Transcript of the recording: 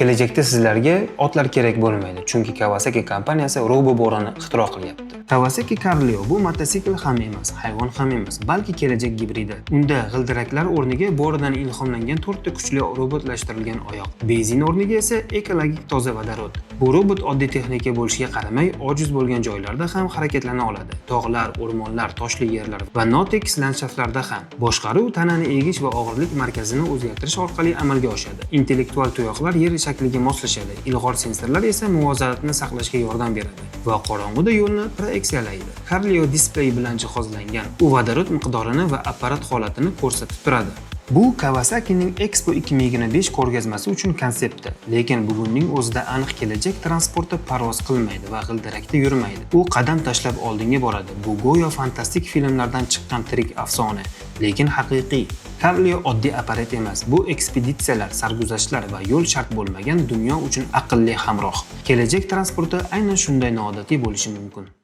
Kelajakda sizlarga otlar kerak bo'lmaydi, chunki Kawasaki kompaniyasi roboborini ixtiro qilyapti. Kawasaki Carlio bu mototsikl ham emas, hayvon ham emas, balki kelajak gibridi. Unda g'ildiraklar o'rniga boridan ilhomlangan 4 ta kuchli robotlashtirilgan oyoq. Benzin o'rniga esa ekologik toza vodorod. Bu robot oddiy texnika bo'lishiga qaramay, ojiz bo'lgan joylarda ham harakatlana oladi. Tog'lar, o'rmonlar, toshli yerlar va notekis landshaftlarda ham. Boshqaruv tanani egish va og'irlik markazini o'zgartirish orqali amalga oshadi. Intellektual tuyoqlar yer shakliga moslashadi. Ilg'or sensorlar esa muvozanatni saqlashga yordam beradi va qorong'uda yo'lni proyeksiyalaydi. Carlio displey bilan jihozlangan. U vodorod miqdorini va apparat holatini ko'rsatib turadi. Bu Kawasaki'ning Expo 2025 ko'rgazmasi uchun konsepti, lekin bugunning o'zida aniq kelajak transporti parvoz qilmaydi va g'ildirakda yurmaydi. U qadam tashlab oldinga boradi. Bu go'yo fantastik filmlardan chiqqan tirik afsona, lekin haqiqiy. Carlio oddiy apparat emas. Bu ekspeditsiyalar, sarguzashtlar va yo'l shart bo'lmagan dunyo uchun aqlli hamroh. Kelajak transporti aynan shunday noodatiy bo'lishi mumkin.